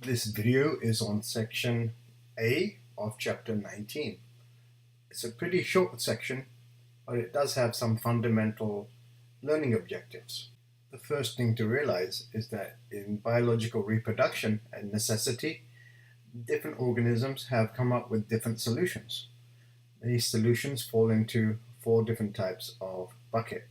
This video is on section A of chapter 19. It's a pretty short section, but it does have some fundamental learning objectives. The first thing to realize is that in biological reproduction and necessity, different organisms have come up with different solutions. These solutions fall into 4 different types of bucket.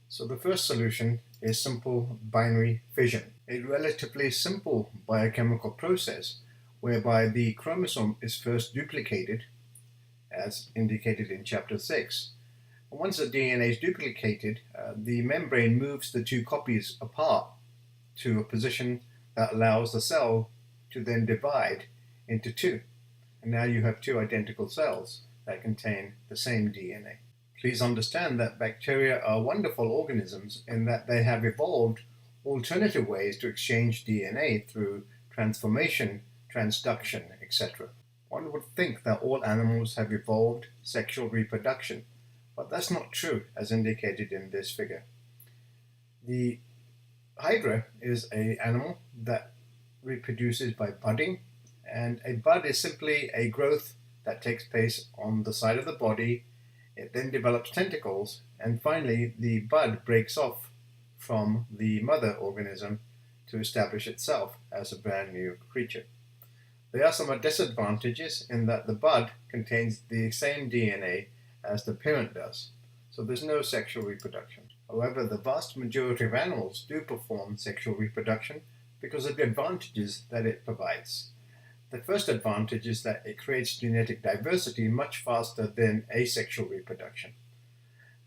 So the first solution is simple binary fission, a relatively simple biochemical process whereby the chromosome is first duplicated, as indicated in chapter 6. And once the DNA is duplicated, the membrane moves the 2 copies apart to a position that allows the cell to then divide into 2. And now you have 2 identical cells that contain the same DNA. Please understand that bacteria are wonderful organisms in that they have evolved alternative ways to exchange DNA through transformation, transduction, etc. One would think that all animals have evolved sexual reproduction, but that's not true as indicated in this figure. The hydra is an animal that reproduces by budding, and a bud is simply a growth that takes place on the side of the body. It then develops tentacles, and finally the bud breaks off from the mother organism to establish itself as a brand new creature. There are some disadvantages in that the bud contains the same DNA as the parent does, so there's no sexual reproduction. However, the vast majority of animals do perform sexual reproduction because of the advantages that it provides. The first advantage is that it creates genetic diversity much faster than asexual reproduction.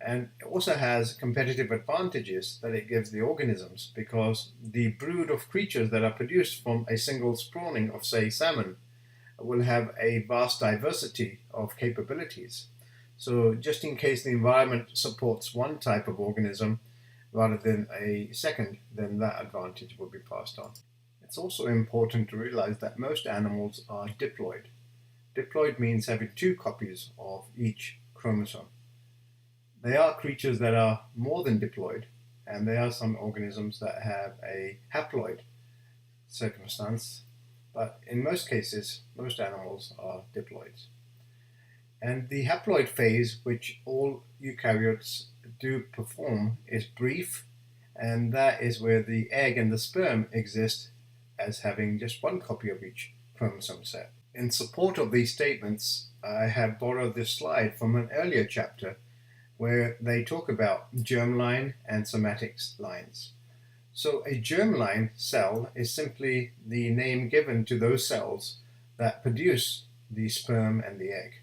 And it also has competitive advantages that it gives the organisms because the brood of creatures that are produced from a single spawning of, say, salmon will have a vast diversity of capabilities. So just in case the environment supports one type of organism rather than a second, then that advantage will be passed on. It's also important to realize that most animals are diploid. Diploid means having 2 copies of each chromosome. They are creatures that are more than diploid, and there are some organisms that have a haploid circumstance, but in most cases, most animals are diploids. And the haploid phase, which all eukaryotes do perform, is brief, and that is where the egg and the sperm exist as having just 1 copy of each chromosome set. In support of these statements, I have borrowed this slide from an earlier chapter where they talk about germline and somatic lines. So a germline cell is simply the name given to those cells that produce the sperm and the egg.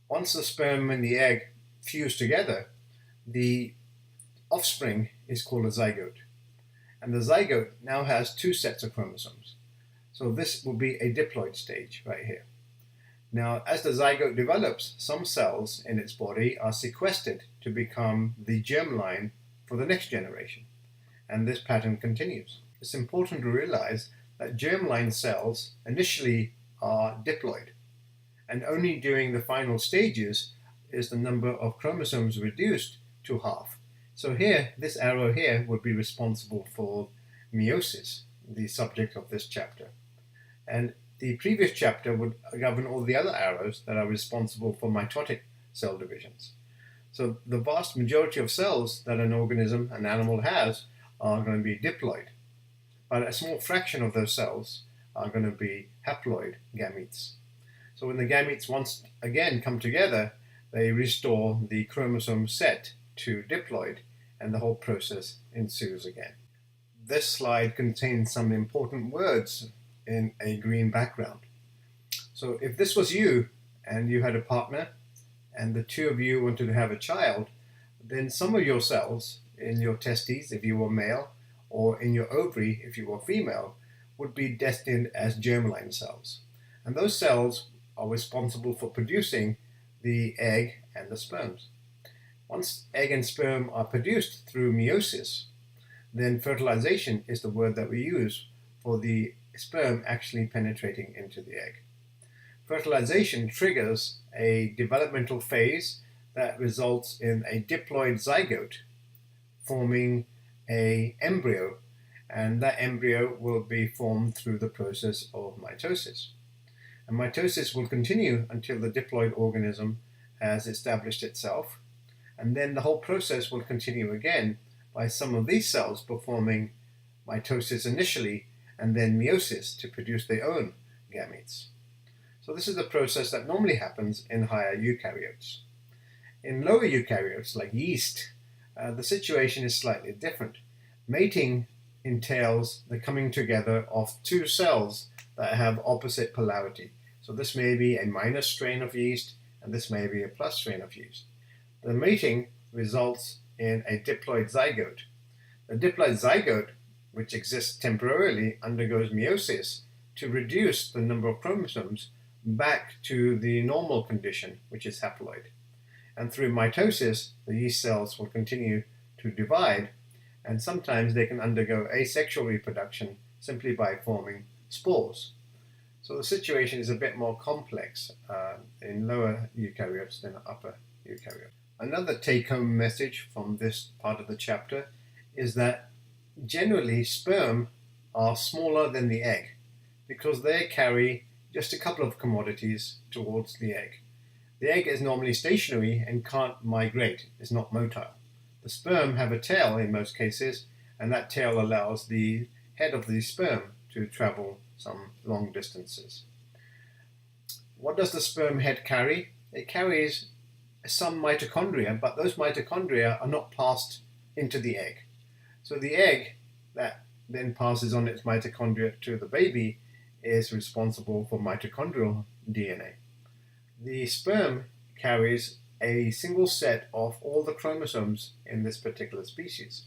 Once the sperm and the egg fuse together, the offspring is called a zygote. And the zygote now has 2 sets of chromosomes. So this will be a diploid stage right here. Now, as the zygote develops, some cells in its body are sequestered to become the germline for the next generation. And this pattern continues. It's important to realize that germline cells initially are diploid. And only during the final stages is the number of chromosomes reduced to half. So here, this arrow here would be responsible for meiosis, the subject of this chapter. And the previous chapter would govern all the other arrows that are responsible for mitotic cell divisions. So the vast majority of cells that an organism, an animal has, are going to be diploid. But a small fraction of those cells are going to be haploid gametes. So when the gametes once again come together, they restore the chromosome set to diploid, and the whole process ensues again. This slide contains some important words in a green background. So if this was you and you had a partner and the 2 of you wanted to have a child, then some of your cells in your testes, if you were male, or in your ovary, if you were female, would be destined as germline cells. And those cells are responsible for producing the egg and the sperms. Once egg and sperm are produced through meiosis, then fertilization is the word that we use for the sperm actually penetrating into the egg. Fertilization triggers a developmental phase that results in a diploid zygote forming an embryo and that embryo will be formed through the process of mitosis. And mitosis will continue until the diploid organism has established itself, and then the whole process will continue again by some of these cells performing mitosis initially and then meiosis to produce their own gametes. So this is the process that normally happens in higher eukaryotes. In lower eukaryotes, like yeast, the situation is slightly different. Mating entails the coming together of two cells that have opposite polarity. So this may be a minus strain of yeast, and this may be a plus strain of yeast. The mating results in a diploid zygote. The diploid zygote, which exists temporarily, undergoes meiosis to reduce the number of chromosomes back to the normal condition, which is haploid. And through mitosis, the yeast cells will continue to divide, and sometimes they can undergo asexual reproduction simply by forming spores. So the situation is a bit more complex in lower eukaryotes than upper eukaryotes. Another take-home message from this part of the chapter is that generally sperm are smaller than the egg because they carry just a couple of commodities towards the egg. The egg is normally stationary and can't migrate, it's not motile. The sperm have a tail in most cases, and that tail allows the head of the sperm to travel some long distances. What does the sperm head carry? It carries some mitochondria, but those mitochondria are not passed into the egg. So the egg that then passes on its mitochondria to the baby is responsible for mitochondrial DNA. The sperm carries a single set of all the chromosomes in this particular species,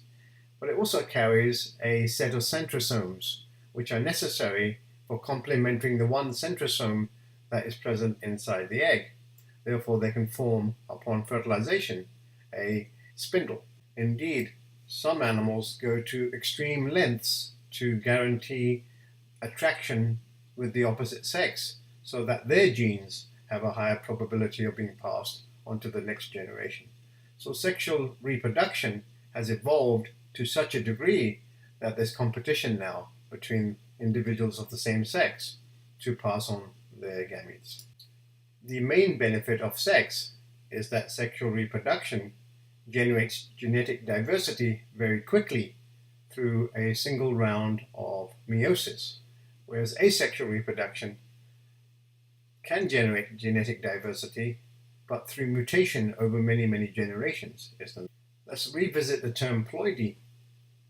but it also carries a set of centrosomes, which are necessary for complementing the one centrosome that is present inside the egg. Therefore, they can form, upon fertilization, a spindle. Indeed, some animals go to extreme lengths to guarantee attraction with the opposite sex so that their genes have a higher probability of being passed onto the next generation. So sexual reproduction has evolved to such a degree that there's competition now between individuals of the same sex to pass on their gametes. The main benefit of sex is that sexual reproduction generates genetic diversity very quickly through a single round of meiosis, whereas asexual reproduction can generate genetic diversity, but through mutation over many, many generations. Let's revisit the term ploidy.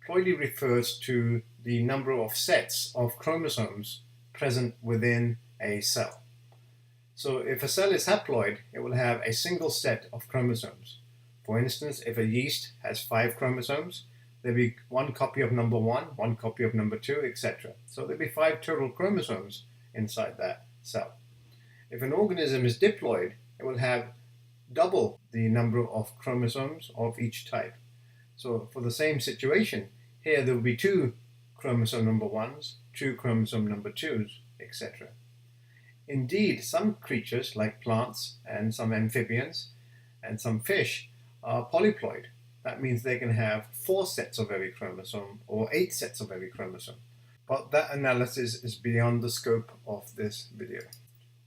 Ploidy refers to the number of sets of chromosomes present within a cell. So if a cell is haploid, it will have a single set of chromosomes. For instance, if a yeast has 5 chromosomes, there'll be one copy of number 1, one copy of number 2, etc. So there'll be 5 total chromosomes inside that cell. If an organism is diploid, it will have double the number of chromosomes of each type. So for the same situation, here there will be 2 chromosome number 1s, 2 chromosome number 2s, etc. Indeed, some creatures like plants and some amphibians and some fish are polyploid. That means they can have 4 sets of every chromosome or 8 sets of every chromosome. But that analysis is beyond the scope of this video.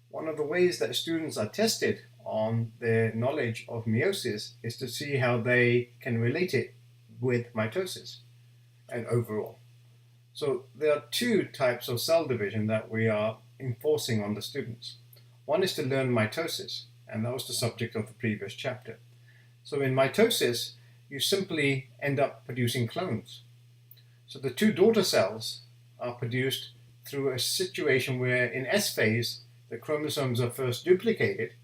One of the ways that students are tested on their knowledge of meiosis is to see how they can relate it with mitosis and overall. So there are 2 types of cell division that we are enforcing on the students. One is to learn mitosis, and that was the subject of the previous chapter. So in mitosis, you simply end up producing clones. So the 2 daughter cells are produced through a situation where in S phase, the chromosomes are first duplicated.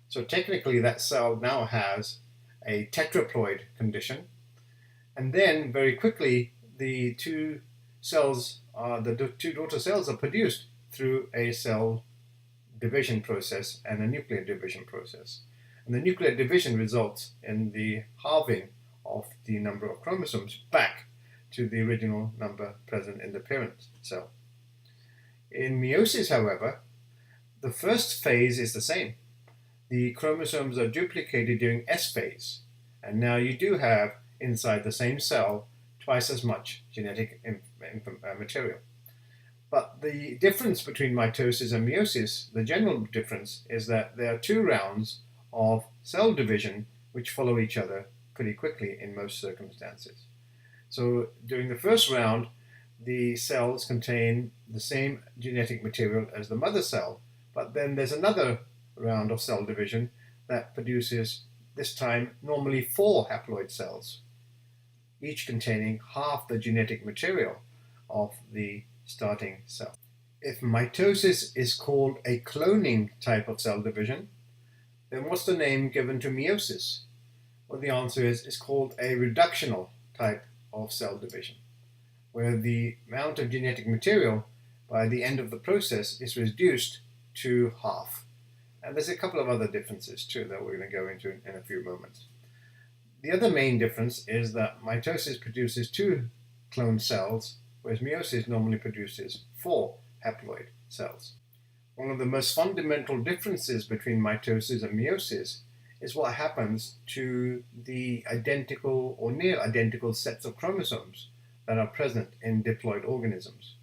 So technically that cell now has a tetraploid condition. And then very quickly, the 2 daughter cells are produced through a cell division process and a nuclear division process. And the nuclear division results in the halving of the number of chromosomes back to the original number present in the parent cell. In meiosis, however, the first phase is the same. The chromosomes are duplicated during S phase, and now you do have inside the same cell twice as much genetic material. But the difference between mitosis and meiosis, the general difference, is that there are 2 rounds of cell division which follow each other pretty quickly in most circumstances. So during the first round, the cells contain the same genetic material as the mother cell, but then there's another round of cell division that produces, this time, normally 4 haploid cells, each containing half the genetic material of the starting cell. If mitosis is called a cloning type of cell division, then what's the name given to meiosis? Well, the answer is it's called a reductional type of cell division, where the amount of genetic material by the end of the process is reduced to half. And there's a couple of other differences too that we're going to go into in a few moments. The other main difference is that mitosis produces 2 cloned cells, whereas meiosis normally produces 4 haploid cells. One of the most fundamental differences between mitosis and meiosis is what happens to the identical or near identical sets of chromosomes that are present in diploid organisms.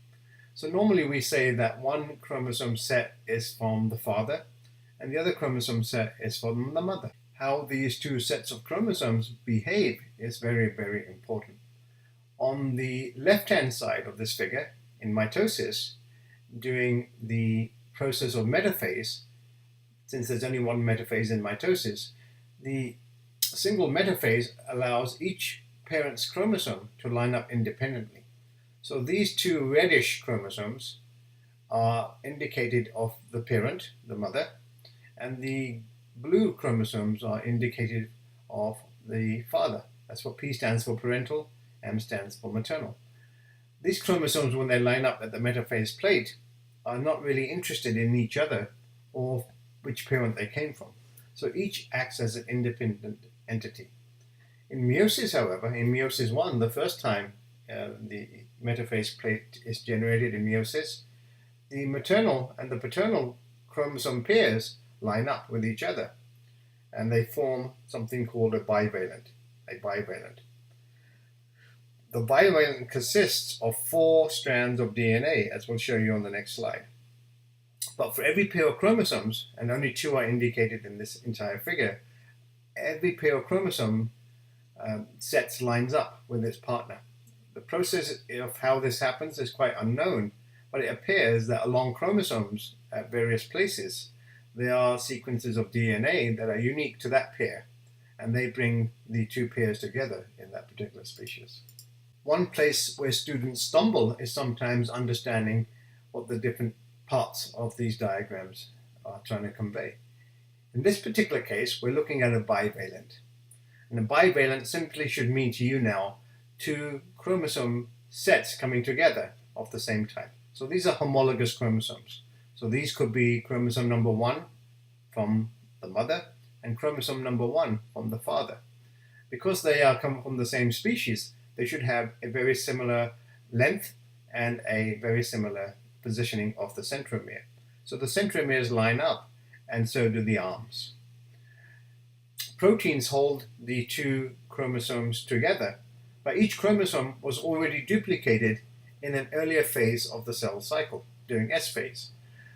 So normally we say that one chromosome set is from the father and the other chromosome set is from the mother. How these 2 sets of chromosomes behave is very, very important. On the left-hand side of this figure, in mitosis, during the process of metaphase, since there's only one metaphase in mitosis, the single metaphase allows each parent's chromosome to line up independently. So these 2 reddish chromosomes are indicated of the parent, the mother, and the blue chromosomes are indicated of the father. That's what P stands for parental, M stands for maternal. These chromosomes, when they line up at the metaphase plate, are not really interested in each other or which parent they came from. So each acts as an independent entity. In meiosis, however, in meiosis 1, the first time the metaphase plate is generated in meiosis, the maternal and the paternal chromosome pairs line up with each other, and they form something called a bivalent. The bivalent consists of 4 strands of DNA, as we'll show you on the next slide. But for every pair of chromosomes, and only 2 are indicated in this entire figure, every pair of chromosome sets lines up with its partner. The process of how this happens is quite unknown, but it appears that along chromosomes at various places, there are sequences of DNA that are unique to that pair, and they bring the 2 pairs together in that particular species. One place where students stumble is sometimes understanding what the different parts of these diagrams are trying to convey. In this particular case, we're looking at a bivalent. And a bivalent simply should mean to you now 2 chromosome sets coming together of the same type. So these are homologous chromosomes. So these could be chromosome number 1 from the mother and chromosome number 1 from the father. Because they are come from the same species, they should have a very similar length and a very similar positioning of the centromere. So the centromeres line up, and so do the arms. Proteins hold the 2 chromosomes together, but each chromosome was already duplicated in an earlier phase of the cell cycle, during S phase.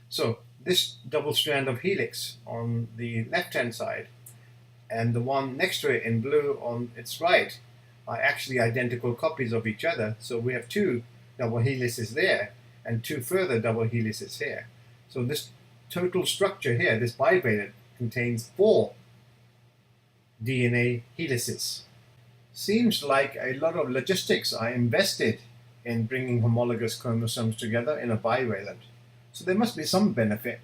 So this double strand of helix on the left-hand side and the one next to it in blue on its right are actually identical copies of each other. So we have 2 double helices there and 2 further double helices here. So this total structure here, this bivalent, contains 4 DNA helices. Seems like a lot of logistics are invested in bringing homologous chromosomes together in a bivalent. So there must be some benefit,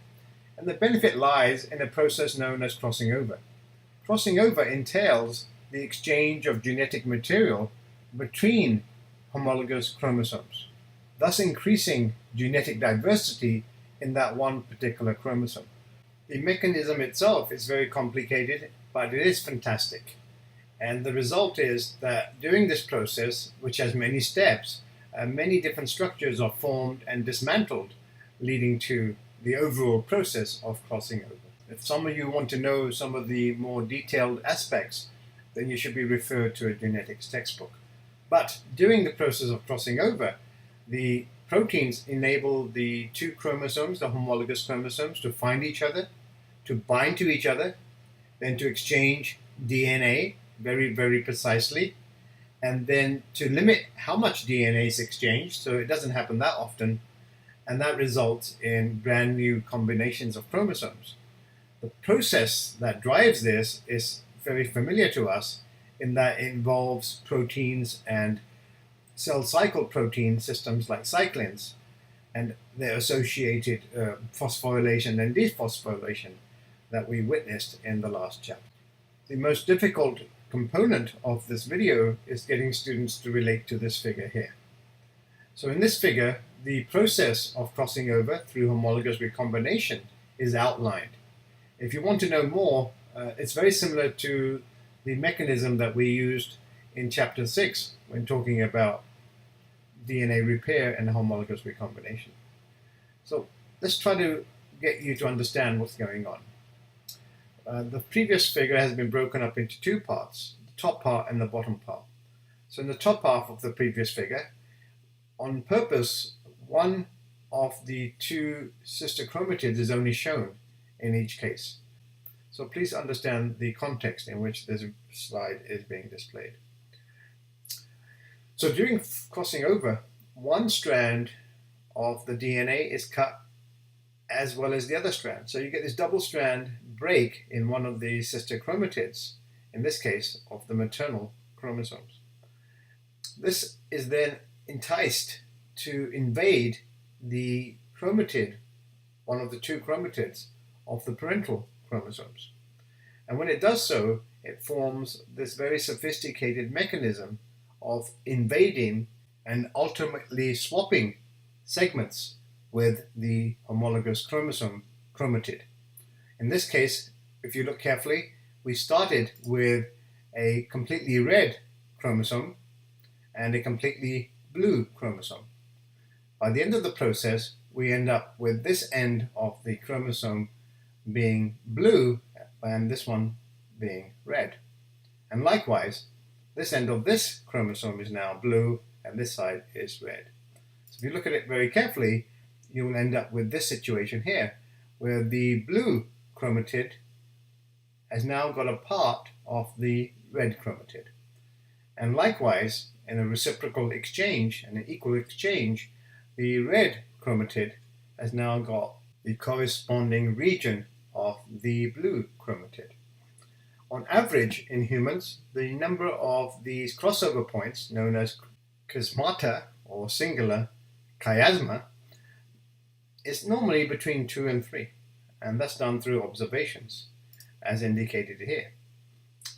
and the benefit lies in a process known as crossing over. Crossing over entails the exchange of genetic material between homologous chromosomes, thus increasing genetic diversity in that one particular chromosome. The mechanism itself is very complicated, but it is fantastic. And the result is that during this process, which has many steps, many different structures are formed and dismantled, leading to the overall process of crossing over. If some of you want to know some of the more detailed aspects, then you should be referred to a genetics textbook. But during the process of crossing over, The proteins enable the two chromosomes, the homologous chromosomes, to find each other, to bind to each other, then to exchange DNA very, very precisely, and then to limit how much DNA is exchanged so it doesn't happen that often, and that results in brand new combinations of chromosomes. The process that drives this is very familiar to us in that it involves proteins and cell cycle protein systems like cyclins and their associated phosphorylation and dephosphorylation that we witnessed in the last chapter. The most difficult component of this video is getting students to relate to this figure here. So in this figure, the process of crossing over through homologous recombination is outlined. If you want to know more, it's very similar to the mechanism that we used in chapter 6 when talking about DNA repair and homologous recombination. So let's try to get you to understand what's going on. The previous figure has been broken up into two parts, the top part and the bottom part. So in the top half of the previous figure, on purpose, one of the two sister chromatids is only shown in each case. So please understand the context in which this slide is being displayed. So during crossing over, one strand of the DNA is cut as well as the other strand. So you get this double strand break in one of the sister chromatids, in this case of the maternal chromosomes. This is then enticed to invade the chromatid, one of the two chromatids of the parental chromosomes. And when it does so, it forms this very sophisticated mechanism of invading and ultimately swapping segments with the homologous chromosome chromatid. In this case, if you look carefully, we started with a completely red chromosome and a completely blue chromosome. By the end of the process, we end up with this end of the chromosome being blue and this one being red. And likewise, this end of this chromosome is now blue and this side is red. So if you look at it very carefully, you will end up with this situation here, where the blue chromatid has now got a part of the red chromatid. And likewise, in a reciprocal exchange and an equal exchange, the red chromatid has now got the corresponding region of the blue chromatid. On average, in humans, the number of these crossover points, known as chiasmata or singular chiasma, is normally between 2 and 3, and that's done through observations, as indicated here.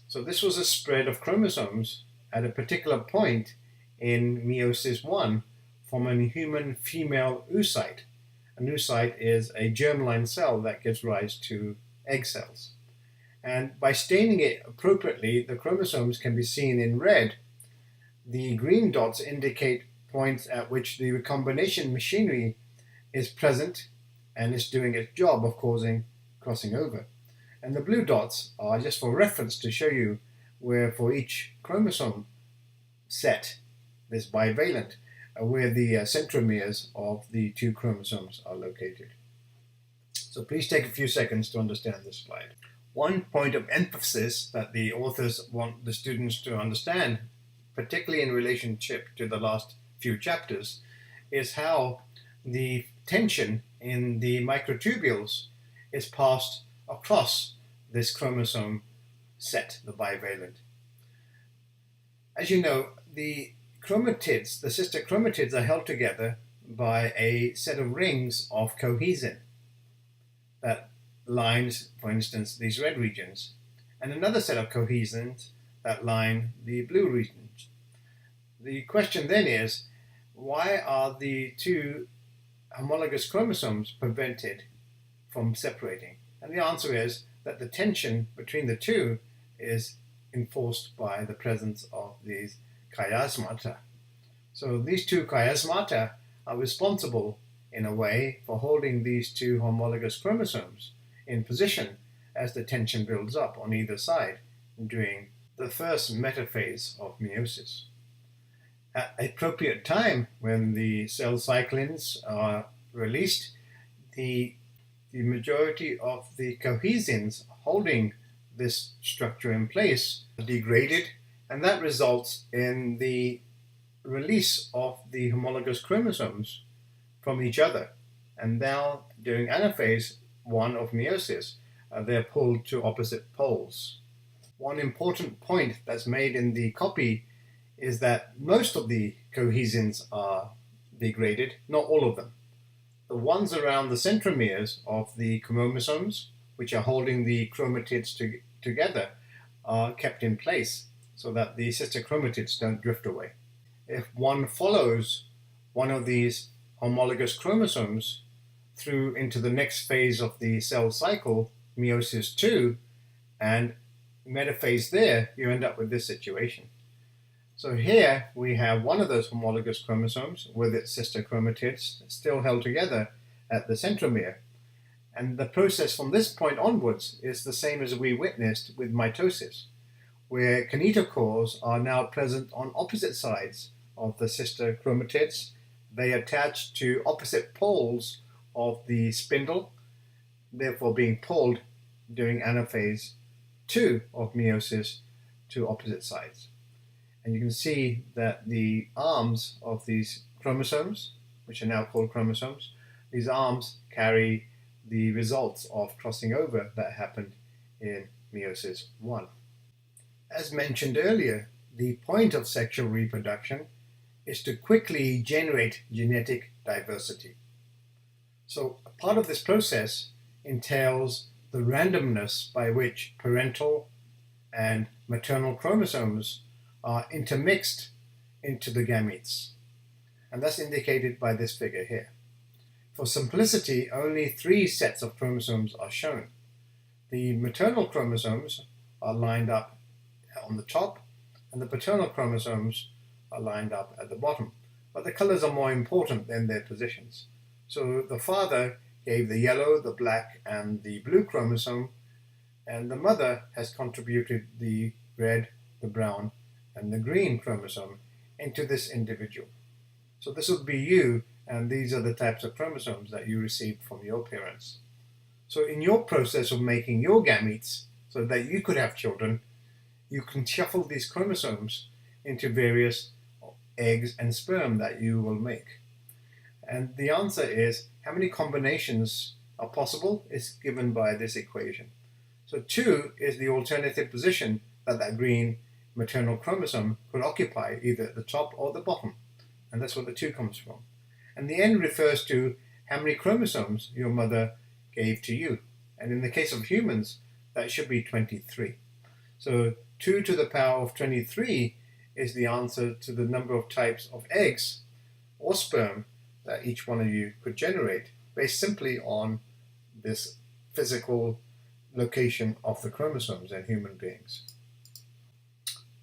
So this was a spread of chromosomes at a particular point in meiosis 1 from a human female oocyte. An oocyte is a germline cell that gives rise to egg cells. And by staining it appropriately, the chromosomes can be seen in red. The green dots indicate points at which the recombination machinery is present and is doing its job of causing crossing over. And the blue dots are just for reference to show you where for each chromosome set, this bivalent, where the centromeres of the two chromosomes are located. So please take a few seconds to understand this slide. One point of emphasis that the authors want the students to understand, particularly in relationship to the last few chapters, is how the tension in the microtubules is passed across this chromosome set, the bivalent. As you know, the chromatids, the sister chromatids, are held together by a set of rings of cohesin that lines, for instance, these red regions, and another set of cohesins that line the blue regions. The question then is, why are the two homologous chromosomes prevented from separating? And the answer is that the tension between the two is enforced by the presence of these chiasmata. So these two chiasmata are responsible, in a way, for holding these two homologous chromosomes in position as the tension builds up on either side during the first metaphase of meiosis. At appropriate time, when the cell cyclins are released, the majority of the cohesins holding this structure in place are degraded, and that results in the release of the homologous chromosomes from each other. And now, during anaphase 1 of meiosis, they're pulled to opposite poles. One important point that's made in the copy is that most of the cohesins are degraded, not all of them. The ones around the centromeres of the chromosomes, which are holding the chromatids together, are kept in place so that the sister chromatids don't drift away. If one follows one of these homologous chromosomes through into the next phase of the cell cycle, meiosis 2, and metaphase there, you end up with this situation. So here we have one of those homologous chromosomes with its sister chromatids still held together at the centromere. And the process from this point onwards is the same as we witnessed with mitosis, where kinetochores are now present on opposite sides of the sister chromatids. They attach to opposite poles of the spindle, therefore being pulled during anaphase 2 of meiosis to opposite sides. And you can see that the arms of these chromosomes, which are now called chromosomes, these arms carry the results of crossing over that happened in meiosis 1. As mentioned earlier, the point of sexual reproduction is to quickly generate genetic diversity. So a part of this process entails the randomness by which parental and maternal chromosomes are intermixed into the gametes. And that's indicated by this figure here. For simplicity, only 3 sets of chromosomes are shown. The maternal chromosomes are lined up on the top, and the paternal chromosomes are lined up at the bottom. But the colors are more important than their positions. So the father gave the yellow, the black, and the blue chromosome, and the mother has contributed the red, the brown, and the green chromosome into this individual. So this would be you, and these are the types of chromosomes that you received from your parents. So in your process of making your gametes, so that you could have children, you can shuffle these chromosomes into various eggs and sperm that you will make. And the answer is, how many combinations are possible is given by this equation. So 2 is the alternative position that green maternal chromosome could occupy, either at the top or the bottom. And that's where the 2 comes from. And the n refers to how many chromosomes your mother gave to you. And in the case of humans, that should be 23. So 2 to the power of 23 is the answer to the number of types of eggs or sperm that each one of you could generate, based simply on this physical location of the chromosomes in human beings.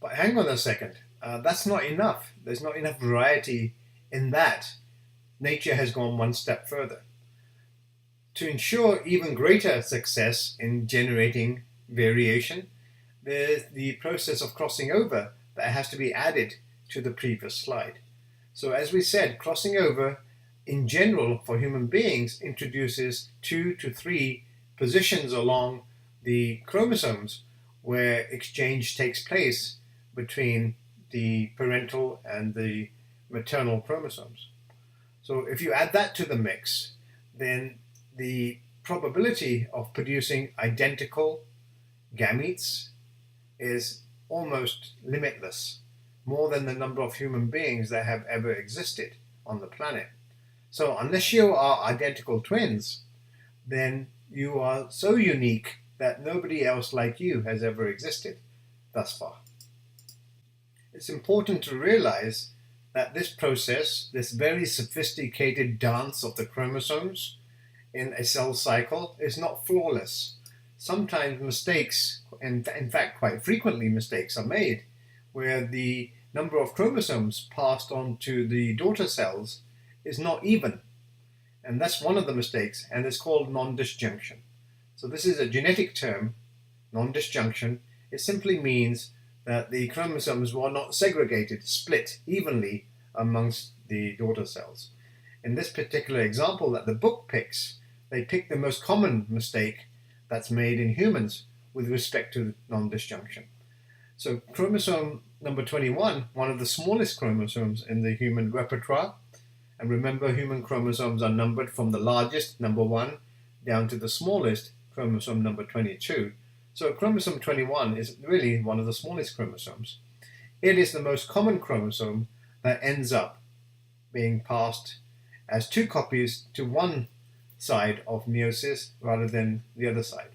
But hang on a second, that's not enough. There's not enough variety in that. Nature has gone one step further. To ensure even greater success in generating variation, there's the process of crossing over that has to be added to the previous slide. So as we said, crossing over in general for human beings introduces 2 to 3 positions along the chromosomes where exchange takes place between the parental and the maternal chromosomes. So if you add that to the mix, then the probability of producing identical gametes is almost limitless, more than the number of human beings that have ever existed on the planet. So unless you are identical twins, then you are so unique that nobody else like you has ever existed thus far. It's important to realize that this process, this very sophisticated dance of the chromosomes in a cell cycle, is not flawless. Sometimes mistakes, and in fact quite frequently mistakes are made, where the number of chromosomes passed on to the daughter cells is not even. And that's one of the mistakes, and it's called non-disjunction. So this is a genetic term, non-disjunction. It simply means that the chromosomes were not segregated, split evenly amongst the daughter cells. In this particular example that the book picks, they pick the most common mistake that's made in humans with respect to non-disjunction. So chromosome number 21, one of the smallest chromosomes in the human repertoire, and remember human chromosomes are numbered from the largest, number 1, down to the smallest, chromosome number 22. So chromosome 21 is really one of the smallest chromosomes. It is the most common chromosome that ends up being passed as 2 copies to one side of meiosis rather than the other side.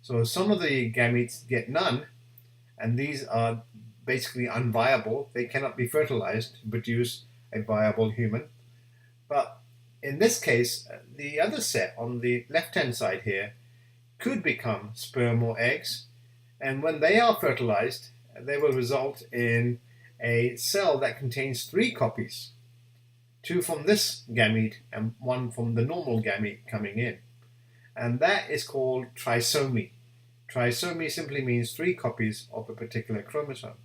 So some of the gametes get none, and these are basically unviable. They cannot be fertilized to produce a viable human. But in this case, the other set on the left-hand side here could become sperm or eggs, and when they are fertilized, they will result in a cell that contains 3 copies, 2 from this gamete and 1 from the normal gamete coming in. And that is called trisomy. Trisomy simply means 3 copies of a particular chromosome.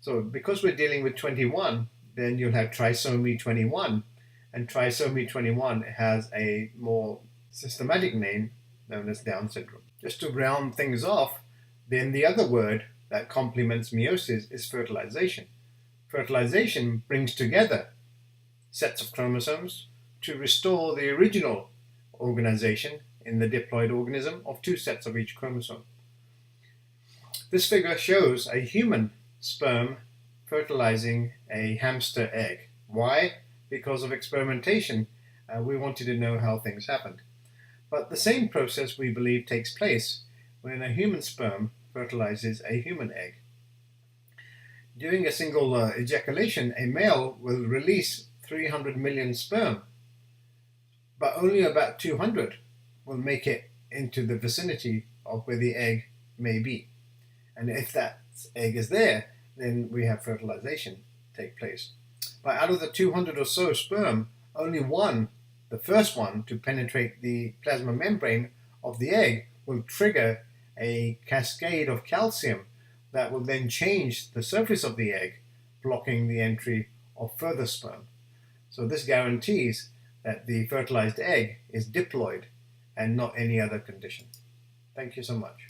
So because we're dealing with 21, then you'll have trisomy 21, and trisomy 21 has a more systematic name known as Down syndrome. Just to round things off, then the other word that complements meiosis is fertilization. Fertilization brings together sets of chromosomes to restore the original organization in the diploid organism of 2 sets of each chromosome. This figure shows a human sperm fertilizing a hamster egg. Why? Because of experimentation. We wanted to know how things happened. But the same process, we believe, takes place when a human sperm fertilizes a human egg. During a single ejaculation, a male will release 300 million sperm, but only about 200 will make it into the vicinity of where the egg may be. And if that egg is there, then we have fertilization take place. But out of the 200 or so sperm, only one, the first one to penetrate the plasma membrane of the egg, will trigger a cascade of calcium that will then change the surface of the egg, blocking the entry of further sperm. So this guarantees that the fertilized egg is diploid and not any other condition. Thank you so much.